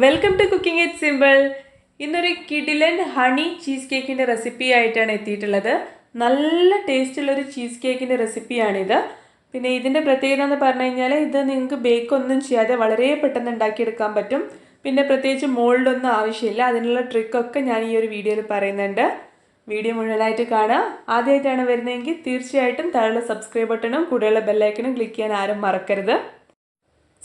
Welcome to cooking it simple. ഇന്നൊരു കിഡിലൻ honey cheese കേക്കിൻ്റെ റെസിപ്പി ആയിട്ടാണ് എത്തിയിട്ടുള്ളത്. നല്ല ടേസ്റ്റുള്ളൊരു ചീസ് കേക്കിൻ്റെ റെസിപ്പിയാണിത്. പിന്നെ ഇതിൻ്റെ പ്രത്യേകത എന്ന് പറഞ്ഞു കഴിഞ്ഞാൽ ഇത് നിങ്ങൾക്ക് ബേക്കൊന്നും ചെയ്യാതെ വളരെ പെട്ടെന്ന് ഉണ്ടാക്കിയെടുക്കാൻ പറ്റും. പിന്നെ പ്രത്യേകിച്ച് മോൾഡൊന്നും ആവശ്യമില്ല. അതിനുള്ള ട്രിക്കൊക്കെ ഞാൻ ഈ ഒരു വീഡിയോയിൽ പറയുന്നുണ്ട്. വീഡിയോ മുഴുവനായിട്ട് കാണുക. ആദ്യമായിട്ടാണ് വരുന്നതെങ്കിൽ തീർച്ചയായിട്ടും താഴെ സബ്സ്ക്രൈബ് ബട്ടണും കൂടെയുള്ള ബെല്ലൈക്കണും ക്ലിക്ക് ചെയ്യാൻ ആരും മറക്കരുത്.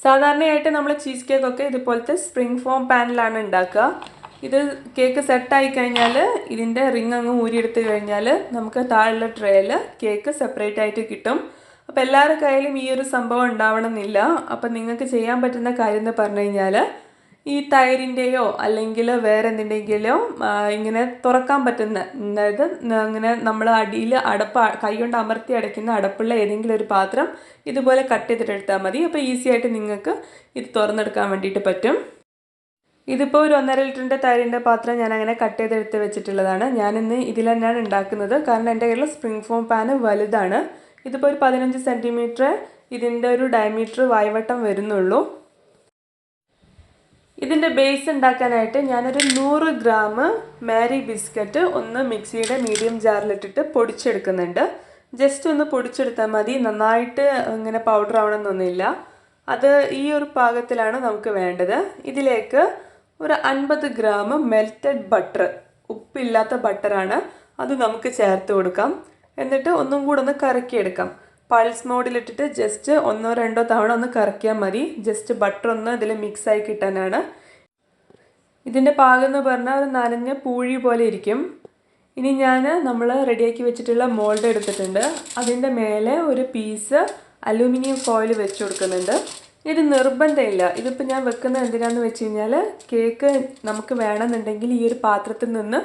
സാധാരണയായിട്ട് നമ്മൾ ചീസ് കേക്കൊക്കെ ഇതുപോലത്തെ സ്പ്രിംഗ് ഫോം പാനിലാണ് ഉണ്ടാക്കുക. ഇത് കേക്ക് സെറ്റായി കഴിഞ്ഞാൽ ഇതിൻ്റെ റിങ് അങ്ങ് ഊരിയെടുത്ത് കഴിഞ്ഞാൽ നമുക്ക് താഴെയുള്ള ട്രേയിൽ കേക്ക് സെപ്പറേറ്റ് ആയിട്ട് കിട്ടും. അപ്പോൾ എല്ലാവരുടെ കയ്യിലും ഈ ഒരു സംഭവം ഉണ്ടാവണമെന്നില്ല. അപ്പം നിങ്ങൾക്ക് ചെയ്യാൻ പറ്റുന്ന കാര്യം എന്ന് പറഞ്ഞു കഴിഞ്ഞാൽ ഈ തൈരിൻ്റെയോ അല്ലെങ്കിൽ വേറെ എന്തിൻ്റെയെങ്കിലോ ഇങ്ങനെ തുറക്കാൻ പറ്റുന്ന, അതായത് ഇങ്ങനെ നമ്മൾ അടിയിൽ കൈ കൊണ്ട് അമർത്തി അടയ്ക്കുന്ന അടപ്പുള്ള ഏതെങ്കിലും ഒരു പാത്രം ഇതുപോലെ കട്ട് ചെയ്തിട്ടെടുത്താൽ മതി. അപ്പോൾ ഈസി ആയിട്ട് നിങ്ങൾക്ക് ഇത് തുറന്നെടുക്കാൻ വേണ്ടിയിട്ട് പറ്റും. ഇതിപ്പോൾ ഒരു 1.5 ലിറ്ററിൻ്റെ തൈരിൻ്റെ പാത്രം ഞാൻ അങ്ങനെ കട്ട് ചെയ്തെടുത്ത് വെച്ചിട്ടുള്ളതാണ്. ഞാനിന്ന് ഇതിൽ തന്നെയാണ് ഉണ്ടാക്കുന്നത്. കാരണം എൻ്റെ കയ്യിൽ സ്പ്രിംഗ് ഫോം പാന് വലുതാണ്. ഇതിപ്പോൾ ഒരു 15 സെൻറ്റിമീറ്റർ ഇതിൻ്റെ ഒരു ഡയമീറ്റർ വായ്വട്ടം വരുന്നുള്ളൂ. ഇതിൻ്റെ ബേസ് ഉണ്ടാക്കാനായിട്ട് ഞാനൊരു 100 ഗ്രാം മാരി ബിസ്ക്കറ്റ് ഒന്ന് മിക്സിയുടെ മീഡിയം ജാറിലിട്ടിട്ട് പൊടിച്ചെടുക്കുന്നുണ്ട്. ജസ്റ്റ് ഒന്ന് പൊടിച്ചെടുത്താൽ മതി, നന്നായിട്ട് ഇങ്ങനെ പൗഡർ ആവണമെന്നൊന്നുമില്ല. അത് ഈ ഒരു പാകത്തിലാണ് നമുക്ക് വേണ്ടത്. ഇതിലേക്ക് ഒരു 50 ഗ്രാം മെൽറ്റഡ് ബട്ടർ, ഉപ്പില്ലാത്ത ബട്ടറാണ്, അത് നമുക്ക് ചേർത്ത് കൊടുക്കാം. എന്നിട്ട് ഒന്നും കൂടെ ഒന്ന് കറക്കിയെടുക്കാം. പൾസ് മോഡിലിട്ടിട്ട് ജസ്റ്റ് 1-2 തവണ ഒന്ന് കറക്കിയാൽ മതി. ജസ്റ്റ് ബട്ടർ ഒന്ന് ഇതിൽ മിക്സായി കിട്ടാനാണ്. ഇതിൻ്റെ പാകം എന്ന് പറഞ്ഞാൽ ഒരു നനഞ്ഞ പൂഴി പോലെ ഇരിക്കും. ഇനി നമ്മൾ റെഡിയാക്കി വെച്ചിട്ടുള്ള മോൾഡ് എടുത്തിട്ടുണ്ട്. അതിൻ്റെ മേലെ ഒരു പീസ് അലൂമിനിയം ഫോയിൽ വെച്ച് കൊടുക്കുന്നുണ്ട്. ഇത് നിർബന്ധമില്ല. ഇതിപ്പോൾ ഞാൻ വെക്കുന്നത് എന്തിനാണെന്ന് വെച്ച് കഴിഞ്ഞാൽ കേക്ക് നമുക്ക് വേണമെന്നുണ്ടെങ്കിൽ ഈ ഒരു പാത്രത്തിൽ നിന്ന്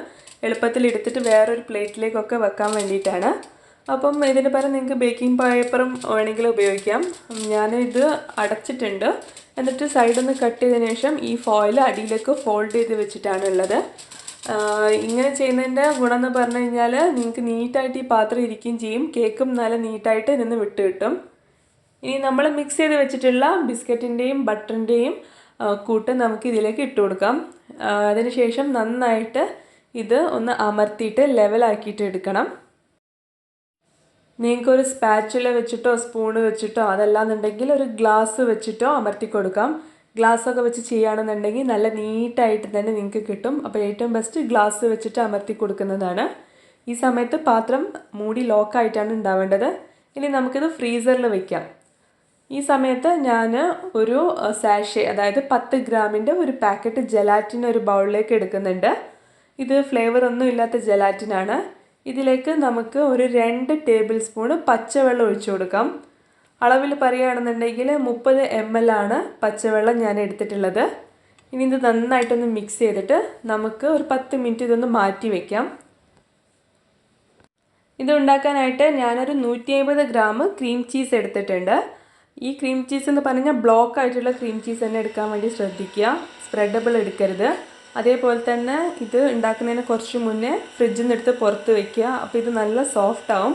എളുപ്പത്തിൽ എടുത്തിട്ട് വേറൊരു പ്ലേറ്റിലേക്കൊക്കെ വെക്കാൻ വേണ്ടിയിട്ടാണ്. അപ്പം ഇതിന് പകരം നിങ്ങൾക്ക് ബേക്കിംഗ് പേപ്പറും വേണമെങ്കിൽ ഉപയോഗിക്കാം. ഞാനിത് അടച്ചിട്ടുണ്ട്. എന്നിട്ട് സൈഡൊന്ന് കട്ട് ചെയ്തതിന് ശേഷം ഈ ഫോയിൽ അടിയിലേക്ക് ഫോൾഡ് ചെയ്ത് വെച്ചിട്ടാണ് ഉള്ളത്. ഇങ്ങനെ ചെയ്യുന്നതിൻ്റെ ഗുണം എന്ന് പറഞ്ഞു കഴിഞ്ഞാൽ നിങ്ങൾക്ക് നീറ്റായിട്ട് ഈ പാത്രം ഇരിക്കുകയും ചെയ്യും. കേക്കും നല്ല നീറ്റായിട്ട് നിന്ന് വിട്ട് കിട്ടും. ഇനി നമ്മൾ മിക്സ് ചെയ്ത് വെച്ചിട്ടുള്ള ബിസ്ക്കറ്റിൻ്റെയും ബട്ടറിൻ്റെയും കൂട്ട് നമുക്ക് ഇതിലേക്ക് ഇട്ട് കൊടുക്കാം. അതിനുശേഷം നന്നായിട്ട് ഇത് ഒന്ന് അമർത്തിയിട്ട് ലെവലാക്കിയിട്ട് എടുക്കണം. നിങ്ങൾക്കൊരു സ്പാച്ചുല വെച്ചിട്ടോ സ്പൂണ് വെച്ചിട്ടോ അതല്ലാന്നുണ്ടെങ്കിൽ ഒരു ഗ്ലാസ് വെച്ചിട്ടോ അമർത്തി കൊടുക്കാം. ഗ്ലാസ്സൊക്കെ വെച്ച് ചെയ്യുകയാണെന്നുണ്ടെങ്കിൽ നല്ല നീറ്റായിട്ട് തന്നെ നിങ്ങൾക്ക് കിട്ടും. അപ്പോൾ ഏറ്റവും ബെസ്റ്റ് ഗ്ലാസ് വെച്ചിട്ട് അമർത്തി കൊടുക്കുന്നതാണ്. ഈ സമയത്ത് പാത്രം മൂടി ലോക്കായിട്ടാണ് ഉണ്ടാവേണ്ടത്. ഇനി നമുക്കിത് ഫ്രീസറിൽ വെക്കാം. ഈ സമയത്ത് ഞാൻ ഒരു സാഷേ, അതായത് 10 ഗ്രാമിൻ്റെ ഒരു പാക്കറ്റ് ജലാറ്റിൻ ഒരു ബൗളിലേക്ക് എടുക്കുന്നുണ്ട്. ഇത് ഫ്ലേവർ ഒന്നും ഇല്ലാത്ത ജലാറ്റിനാണ്. ഇതിലേക്ക് നമുക്ക് ഒരു 2 ടേബിൾ സ്പൂണ് പച്ചവെള്ളം ഒഴിച്ചു കൊടുക്കാം. അളവിൽ പറയുകയാണെന്നുണ്ടെങ്കിൽ 30 ml ആണ് പച്ചവെള്ളം ഞാൻ എടുത്തിട്ടുള്ളത്. ഇനി ഇത് നന്നായിട്ടൊന്ന് മിക്സ് ചെയ്തിട്ട് നമുക്ക് ഒരു 10 മിനിറ്റ് ഇതൊന്ന് മാറ്റി വയ്ക്കാം. ഇത് ഉണ്ടാക്കാനായിട്ട് ഞാനൊരു 150 ഗ്രാം ക്രീം ചീസ് എടുത്തിട്ടുണ്ട്. ഈ ക്രീം ചീസ് എന്ന് പറഞ്ഞാൽ ബ്ലോക്ക് ആയിട്ടുള്ള ക്രീം ചീസ് തന്നെ എടുക്കാൻ വേണ്ടി ശ്രദ്ധിക്കുക. സ്പ്രെഡബിൾ എടുക്കരുത്. അതേപോലെ തന്നെ ഇത് ഉണ്ടാക്കുന്നതിന് കുറച്ച് മുന്നേ ഫ്രിഡ്ജിൽ നിന്ന് എടുത്ത് പുറത്ത് വയ്ക്കുക. അപ്പോൾ ഇത് നല്ല സോഫ്റ്റ് ആവും.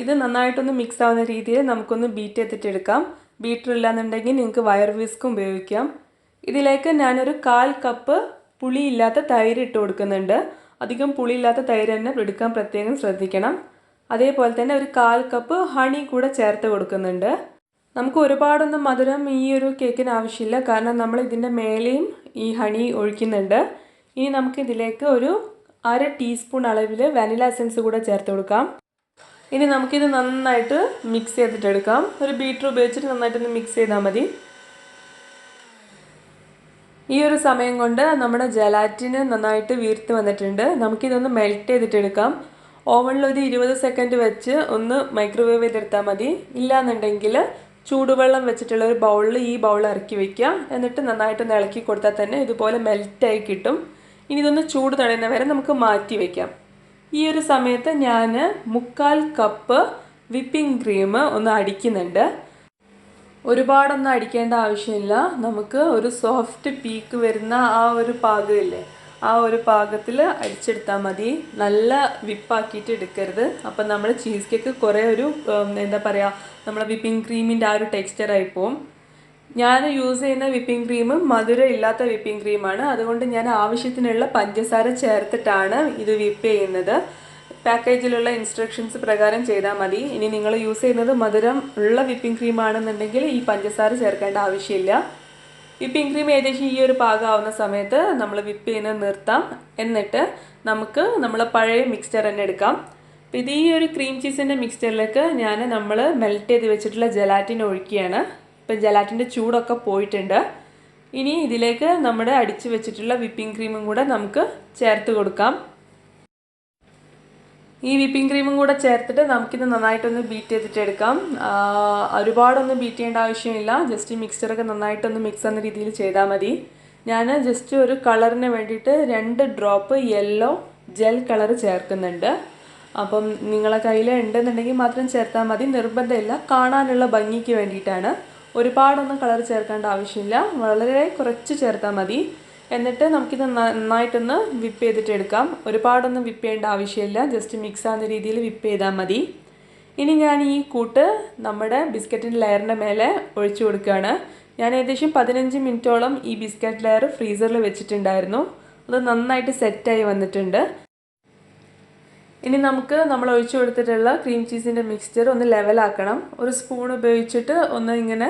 ഇത് നന്നായിട്ടൊന്ന് മിക്സ് ആവുന്ന രീതിയിൽ നമുക്കൊന്ന് ബീറ്റ് ചെയ്തിട്ട് എടുക്കാം. ബീറ്റർ ഇല്ലാന്നുണ്ടെങ്കിൽ നിങ്ങൾക്ക് വയർ വിസ്കും ഉപയോഗിക്കാം. ഇതിലേക്ക് ഞാനൊരു 1/4 കപ്പ് പുളിയില്ലാത്ത തൈര് ഇട്ട് കൊടുക്കുന്നുണ്ട്. അധികം പുളിയില്ലാത്ത തൈര് തന്നെ എടുക്കാൻ പ്രത്യേകം ശ്രദ്ധിക്കണം. അതേപോലെ തന്നെ ഒരു 1/4 കപ്പ് ഹണി കൂടെ ചേർത്ത് കൊടുക്കുന്നുണ്ട്. നമുക്ക് ഒരുപാടൊന്നും മധുരം ഈ ഒരു കേക്കിന് ആവശ്യമില്ല, കാരണം നമ്മൾ ഇതിൻ്റെ മേലെയും ഈ ഹണി ഒഴിക്കുന്നുണ്ട്. ഇനി നമുക്കിതിലേക്ക് ഒരു 1/2 ടീസ്പൂൺ അളവിൽ വാനില എസൻസ് കൂടെ ചേർത്ത് കൊടുക്കാം. ഇനി നമുക്കിത് നന്നായിട്ട് മിക്സ് ചെയ്തിട്ടെടുക്കാം. ഒരു ബീറ്റർ ഉപയോഗിച്ചിട്ട് നന്നായിട്ടൊന്ന് മിക്സ് ചെയ്താൽ മതി. ഈ ഒരു സമയം കൊണ്ട് നമ്മുടെ ജലാറ്റിന് നന്നായിട്ട് വീർത്ത് വന്നിട്ടുണ്ട്. നമുക്കിതൊന്ന് മെൽറ്റ് ചെയ്തിട്ടെടുക്കാം. ഓവനിൽ ഒരു 20 സെക്കൻഡ് വെച്ച് ഒന്ന് മൈക്രോവേവ് ചെയ്തെടുത്താൽ മതി. ഇല്ലാന്നുണ്ടെങ്കിൽ ചൂടുവെള്ളം വെച്ചിട്ടുള്ള ഒരു ബൗളിൽ ഈ ബൗൾ ഇറക്കി വയ്ക്കുക. എന്നിട്ട് നന്നായിട്ടൊന്ന് ഇളക്കി കൊടുത്താൽ തന്നെ ഇതുപോലെ മെൽറ്റായി കിട്ടും. ഇനി ഇതൊന്ന് ചൂട് തടയുന്ന വരെ നമുക്ക് മാറ്റി വയ്ക്കാം. ഈ ഒരു സമയത്ത് ഞാൻ 1/4 കപ്പ് വിപ്പിംഗ് ക്രീം ഒന്ന് അടിക്കുന്നുണ്ട്. ഒരുപാടൊന്നും അടിക്കേണ്ട ആവശ്യമില്ല. നമുക്ക് ഒരു സോഫ്റ്റ് പീക്ക് വരുന്ന ആ ഒരു പാകമില്ലേ, ആ ഒരു പാകത്തിൽ അടിച്ചെടുത്താൽ മതി. നല്ല വിപ്പാക്കിയിട്ട് എടുക്കരുത്. അപ്പം നമ്മൾ ചീസ് കേക്ക് കുറേ ഒരു എന്താ പറയുക, നമ്മളെ വിപ്പിംഗ് ക്രീമിൻ്റെ ആ ഒരു ടെക്സ്ചറായി പോവും. ഞാൻ യൂസ് ചെയ്യുന്ന വിപ്പിംഗ് ക്രീം മധുരം ഇല്ലാത്ത വിപ്പിംഗ് ക്രീമാണ്. അതുകൊണ്ട് ഞാൻ ആവശ്യത്തിനുള്ള പഞ്ചസാര ചേർത്തിട്ടാണ് ഇത് വിപ്പ് ചെയ്യുന്നത്. പാക്കേജിലുള്ള ഇൻസ്ട്രക്ഷൻസ് പ്രകാരം ചെയ്താൽ മതി. ഇനി നിങ്ങൾ യൂസ് ചെയ്യുന്നത് മധുരം ഉള്ള വിപ്പിംഗ് ക്രീം ആണെന്നുണ്ടെങ്കിൽ ഈ പഞ്ചസാര ചേർക്കേണ്ട ആവശ്യമില്ല. വിപ്പിംഗ് ക്രീം ഏകദേശം ഈ ഒരു പാകമാവുന്ന സമയത്ത് നമ്മൾ വിപ്പ് ചെയ്യുന്നത് നിർത്താം. എന്നിട്ട് നമുക്ക് നമ്മളെ പഴയ മിക്സ്ചർ തന്നെ എടുക്കാം. അപ്പോൾ ഇത് ഈ ഒരു ക്രീം ചീസിൻ്റെ മിക്സ്ചറിലേക്ക് നമ്മൾ മെൽറ്റ് ചെയ്ത് വെച്ചിട്ടുള്ള ജലാറ്റിൻ ഒഴിക്കുകയാണ്. ഇപ്പം ജലാറ്റിൻ്റെ ചൂടൊക്കെ പോയിട്ടുണ്ട്. ഇനി ഇതിലേക്ക് നമ്മുടെ അടിച്ചു വെച്ചിട്ടുള്ള വിപ്പിംഗ് ക്രീമും കൂടെ നമുക്ക് ചേർത്ത് കൊടുക്കാം. ഈ വിപ്പിംഗ് ക്രീമും കൂടെ ചേർത്തിട്ട് നമുക്കിത് നന്നായിട്ടൊന്ന് ബീറ്റ് ചെയ്തിട്ട് എടുക്കാം. ഒരുപാടൊന്നും ബീറ്റ് ചെയ്യേണ്ട ആവശ്യമില്ല. ജസ്റ്റ് മിക്സ്ചറൊക്കെ നന്നായിട്ടൊന്ന് മിക്സ് എന്ന രീതിയിൽ ചെയ്താൽ മതി. ഞാൻ ജസ്റ്റ് ഒരു കളറിന് വേണ്ടിയിട്ട് 2 ഡ്രോപ്പ് യെല്ലോ ജെൽ കളർ ചേർക്കുന്നുണ്ട്. അപ്പം നിങ്ങളെ കയ്യിൽ ഉണ്ടെന്നുണ്ടെങ്കിൽ മാത്രം ചേർത്താൽ മതി, നിർബന്ധമില്ല. കാണാനുള്ള ഭംഗിക്ക് വേണ്ടിയിട്ടാണ്. ഒരുപാടൊന്നും കളർ ചേർക്കേണ്ട ആവശ്യമില്ല, വളരെ കുറച്ച് ചേർത്താൽ മതി. എന്നിട്ട് നമുക്കിത് നന്നായിട്ടൊന്ന് വിപ്പ് ചെയ്തിട്ട് എടുക്കാം. ഒരുപാടൊന്നും വിപ്പ് ചെയ്യേണ്ട ആവശ്യമില്ല, ജസ്റ്റ് മിക്സ് ആവുന്ന രീതിയിൽ വിപ്പ് ചെയ്താൽ മതി. ഇനി ഞാൻ ഈ കൂട്ട് നമ്മുടെ ബിസ്ക്കറ്റിൻ്റെ ലെയറിൻ്റെ മേലെ ഒഴിച്ചു കൊടുക്കുകയാണ്. ഞാൻ ഏകദേശം 15 മിനിറ്റോളം ഈ ബിസ്ക്കറ്റ് ലെയർ ഫ്രീസറിൽ വെച്ചിട്ടുണ്ടായിരുന്നു. അത് നന്നായിട്ട് സെറ്റായി വന്നിട്ടുണ്ട്. ഇനി നമുക്ക് നമ്മൾ ഒഴിച്ചു കൊടുത്തിട്ടുള്ള ക്രീം ചീസിൻ്റെ മിക്സ്ചർ ഒന്ന് ലെവലാക്കണം. ഒരു സ്പൂൺ ഉപയോഗിച്ചിട്ട് ഒന്ന് ഇങ്ങനെ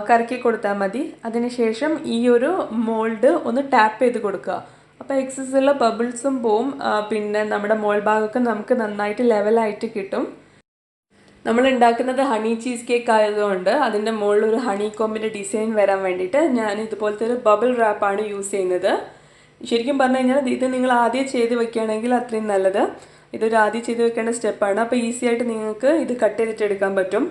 കറക്കി കൊടുത്താൽ മതി. അതിനുശേഷം ഈ ഒരു മോൾഡ് ഒന്ന് ടാപ്പ് ചെയ്ത് കൊടുക്കുക. അപ്പോൾ എക്സസുള്ള ബബിൾസും പോവും. പിന്നെ നമ്മുടെ മോൾ ഭാഗമൊക്കെ നമുക്ക് നന്നായിട്ട് ലെവലായിട്ട് കിട്ടും. നമ്മൾ ഉണ്ടാക്കുന്നത് ഹണി ചീസ് കേക്ക് ആയതുകൊണ്ട് അതിൻ്റെ മുകളിൽ ഒരു ഹണി കോമ്പിൻ്റെ ഡിസൈൻ വരാൻ വേണ്ടിയിട്ട് ഞാൻ ഇതുപോലത്തെ ഒരു ബബിൾ റാപ്പാണ് യൂസ് ചെയ്യുന്നത്. ശരിക്കും പറഞ്ഞു കഴിഞ്ഞാൽ ഇത് നിങ്ങൾ ആദ്യം ചെയ്ത് വെക്കുകയാണെങ്കിൽ അത്രയും നല്ലത്. ഇതൊരു ആദ്യം ചെയ്ത് വെക്കേണ്ട സ്റ്റെപ്പാണ്. അപ്പോൾ ഈസി ആയിട്ട് നിങ്ങൾക്ക് ഇത് കട്ട് ചെയ്തിട്ട് എടുക്കാൻ പറ്റും.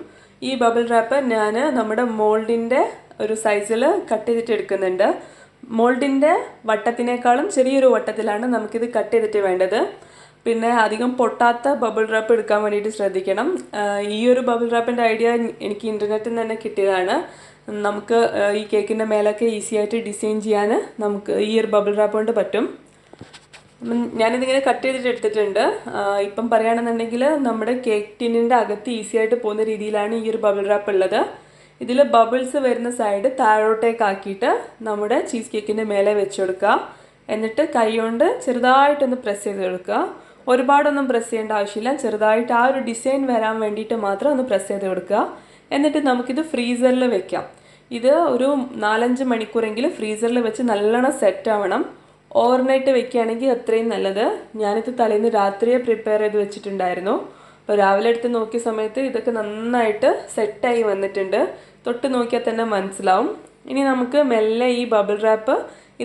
ഈ ബബിൾ റാപ്പ് ഞാൻ നമ്മുടെ മോൾഡിൻ്റെ ഒരു സൈസിൽ കട്ട് ചെയ്തിട്ട് എടുക്കുന്നുണ്ട്. മോൾഡിൻ്റെ വട്ടത്തിനേക്കാളും ചെറിയൊരു വട്ടത്തിലാണ് നമുക്കിത് കട്ട് ചെയ്തിട്ട് വേണ്ടത്. പിന്നെ അധികം പൊട്ടാത്ത ബബിൾ റാപ്പ് എടുക്കാൻ വേണ്ടിയിട്ട് ശ്രദ്ധിക്കണം. ഈ ഒരു ബബിൾ റാപ്പിൻ്റെ ഐഡിയ എനിക്ക് ഇൻ്റർനെറ്റിൽ നിന്ന് തന്നെ കിട്ടിയതാണ്. നമുക്ക് ഈ കേക്കിൻ്റെ മേലൊക്കെ ഈസി ആയിട്ട് ഡിസൈൻ ചെയ്യാൻ നമുക്ക് ഈ ഒരു ബബിൾ റാപ്പ് കൊണ്ട് പറ്റും. ഞാനിതിങ്ങനെ കട്ട് ചെയ്തിട്ട് എടുത്തിട്ടുണ്ട്. ഇപ്പം പറയുകയാണെന്നുണ്ടെങ്കിൽ നമ്മുടെ കേക്ക് ടിന്നിൻ്റെ അകത്ത് ഈസി ആയിട്ട് പോകുന്ന രീതിയിലാണ് ഈ ഒരു ബബിൾ റാപ്പ് ഉള്ളത്. ഇതിൽ ബബിൾസ് വരുന്ന സൈഡ് താഴോട്ടേക്ക് ആക്കിയിട്ട് നമ്മുടെ ചീസ് കേക്കിൻ്റെ മേലെ വെച്ച് കൊടുക്കുക. എന്നിട്ട് കൈ കൊണ്ട് ചെറുതായിട്ടൊന്ന് പ്രസ് ചെയ്ത് കൊടുക്കുക. ഒരുപാടൊന്നും പ്രസ് ചെയ്യേണ്ട ആവശ്യമില്ല, ചെറുതായിട്ട് ആ ഒരു ഡിസൈൻ വരാൻ വേണ്ടിയിട്ട് മാത്രം ഒന്ന് പ്രസ് ചെയ്ത് കൊടുക്കുക. എന്നിട്ട് നമുക്കിത് ഫ്രീസറിൽ വെക്കാം. ഇത് ഒരു 4-5 മണിക്കൂറെങ്കിലും ഫ്രീസറിൽ വെച്ച് നല്ലോണം സെറ്റ് ആവണം. ഓവർനൈറ്റ് വെക്കുകയാണെങ്കിൽ അത്രയും നല്ലത്. ഞാനിത് തലേന്ന് രാത്രിയെ പ്രിപ്പയർ ചെയ്ത് വെച്ചിട്ടുണ്ടായിരുന്നു. അപ്പോൾ രാവിലെ എടുത്ത് നോക്കിയ സമയത്ത് ഇതൊക്കെ നന്നായിട്ട് സെറ്റായി വന്നിട്ടുണ്ട്. തൊട്ട് നോക്കിയാൽ തന്നെ മനസ്സിലാവും. ഇനി നമുക്ക് മെല്ലെ ഈ ബബിൾ റാപ്പ്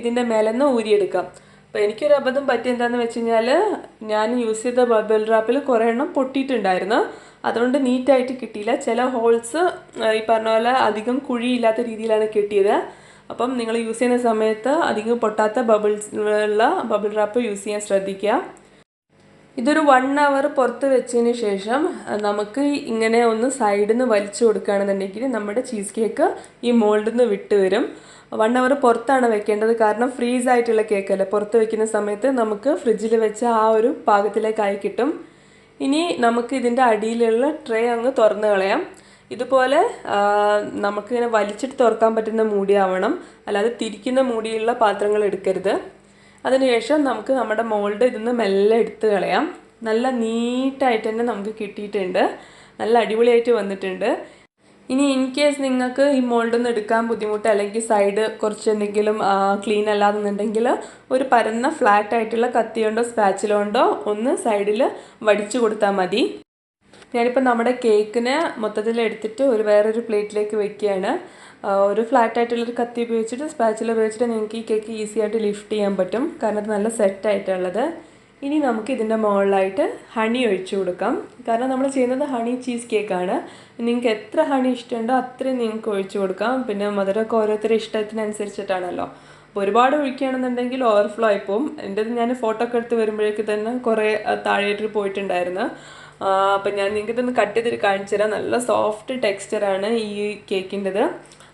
ഇതിൻ്റെ മേലെ നിന്ന് ഊരിയെടുക്കാം. അപ്പോൾ എനിക്കൊരു അബദ്ധം പറ്റി എന്താണെന്ന് വെച്ച് കഴിഞ്ഞാൽ ഞാൻ യൂസ് ചെയ്ത ബബിൾ റാപ്പിൽ കുറേ എണ്ണം പൊട്ടിയിട്ടുണ്ടായിരുന്നു. അതുകൊണ്ട് നീറ്റായിട്ട് കിട്ടിയില്ല. ചില ഹോൾസ് ഈ പറഞ്ഞ പോലെ അധികം കുഴിയില്ലാത്ത രീതിയിലാണ് കിട്ടിയത്. അപ്പം നിങ്ങൾ യൂസ് ചെയ്യുന്ന സമയത്ത് അധികം പൊട്ടാത്ത ബബിൾ റാപ്പ് യൂസ് ചെയ്യാൻ ശ്രദ്ധിക്കുക. ഇതൊരു 1 അവർ പുറത്ത് വെച്ചതിന് ശേഷം നമുക്ക് ഇങ്ങനെ ഒന്ന് സൈഡിൽ നിന്ന് വലിച്ചു കൊടുക്കുകയാണെന്നുണ്ടെങ്കിൽ നമ്മുടെ ചീസ് കേക്ക് ഈ മോൾഡിൽ നിന്ന് വിട്ട് വരും. 1 അവർ പുറത്താണ് വെക്കേണ്ടത്, കാരണം ഫ്രീസ് ആയിട്ടുള്ള കേക്കല്ലേ. പുറത്ത് വെക്കുന്ന സമയത്ത് നമുക്ക് ഫ്രിഡ്ജിൽ വെച്ച ആ ഒരു പാകത്തിലേക്കായി കിട്ടും. ഇനി നമുക്ക് ഇതിൻ്റെ അടിയിലുള്ള ട്രേ അങ്ങ് തുറന്ന് കളയാം. ഇതുപോലെ നമുക്കിങ്ങനെ വലിച്ചിട്ട് തുറക്കാൻ പറ്റുന്ന മൂടിയാവണം, അല്ലാതെ തിരിക്കുന്ന മൂടിയുള്ള പാത്രങ്ങൾ എടുക്കരുത്. അതിനുശേഷം നമുക്ക് നമ്മുടെ മോൾഡ് ഇതിന്ന് മെല്ലെ എടുത്ത് കളയാം. നല്ല നീറ്റായിട്ട് തന്നെ നമുക്ക് കിട്ടിയിട്ടുണ്ട്, നല്ല അടിപൊളിയായിട്ട് വന്നിട്ടുണ്ട്. ഇനി ഇൻ കേസ് നിങ്ങൾക്ക് ഈ മോൾഡൊന്നും എടുക്കാൻ ബുദ്ധിമുട്ട്, അല്ലെങ്കിൽ സൈഡ് കുറച്ച് എന്തെങ്കിലും ക്ലീൻ അല്ലാതെന്നുണ്ടെങ്കിൽ ഒരു പരന്ന ഫ്ലാറ്റ് ആയിട്ടുള്ള കത്തി കൊണ്ടോ സ്പാച്ചില കൊണ്ടോ ഒന്ന് സൈഡിൽ വടിച്ചു കൊടുത്താൽ മതി. ഞാനിപ്പോൾ നമ്മുടെ കേക്കിനെ മൊത്തത്തിൽ എടുത്തിട്ട് വേറൊരു പ്ലേറ്റിലേക്ക് വെക്കുകയാണ്. ഒരു ഫ്ലാറ്റ് ആയിട്ടുള്ളൊരു കത്തി ഉപയോഗിച്ചിട്ട് സ്പാച്ചില ഉപയോഗിച്ചിട്ട് നിങ്ങൾക്ക് ഈ കേക്ക് ഈസി ആയിട്ട് ലിഫ്റ്റ് ചെയ്യാൻ പറ്റും, കാരണം അത് നല്ല സെറ്റായിട്ടുള്ളത്. ഇനി നമുക്ക് ഇതിൻ്റെ മുകളിലായിട്ട് ഹണി ഒഴിച്ചു കൊടുക്കാം. കാരണം നമ്മൾ ചെയ്യുന്നത് ഹണി ചീസ് കേക്കാണ്. നിങ്ങൾക്ക് എത്ര ഹണി ഇഷ്ടമുണ്ടോ അത്രയും നിങ്ങൾക്ക് ഒഴിച്ചു കൊടുക്കാം. പിന്നെ മധുരമൊക്കെ ഓരോരുത്തരുടെ ഇഷ്ടത്തിനനുസരിച്ചിട്ടാണല്ലോ. അപ്പോൾ ഒരുപാട് ഒഴിക്കുകയാണെന്നുണ്ടെങ്കിൽ ഓവർഫ്ലോ ആയിപ്പോവും. എൻ്റെത് ഞാൻ ഫോട്ടോ ഒക്കെ എടുത്ത് വരുമ്പോഴേക്ക് തന്നെ കുറേ താഴേട്ട് പോയിട്ടുണ്ടായിരുന്നു. അപ്പം ഞാൻ നിങ്ങൾക്ക് ഇതൊന്ന് കട്ട് ചെയ്തിട്ട് കാണിച്ചു തരാം. നല്ല സോഫ്റ്റ് ടെക്സ്ചറാണ് ഈ കേക്കിൻ്റെത്.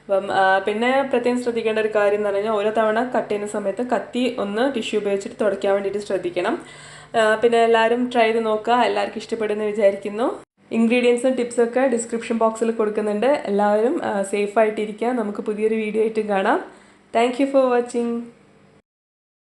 അപ്പം പിന്നെ പ്രത്യേകം ശ്രദ്ധിക്കേണ്ട ഒരു കാര്യം എന്ന് പറഞ്ഞാൽ ഓരോ തവണ കട്ട് ചെയ്യുന്ന സമയത്ത് കത്തി ഒന്ന് ടിഷ്യൂ ഉപയോഗിച്ചിട്ട് തുടയ്ക്കാൻ വേണ്ടിയിട്ട് ശ്രദ്ധിക്കണം. പിന്നെ എല്ലാവരും ട്രൈ ചെയ്ത് നോക്കുക. എല്ലാവർക്കും ഇഷ്ടപ്പെടുമെന്ന് വിചാരിക്കുന്നു. ഇൻഗ്രീഡിയൻസും ടിപ്സൊക്കെ ഡിസ്ക്രിപ്ഷൻ ബോക്സിൽ കൊടുക്കുന്നുണ്ട്. എല്ലാവരും സേഫായിട്ടിരിക്കുക. നമുക്ക് പുതിയൊരു വീഡിയോ ആയിട്ട് കാണാം. Thank you for watching.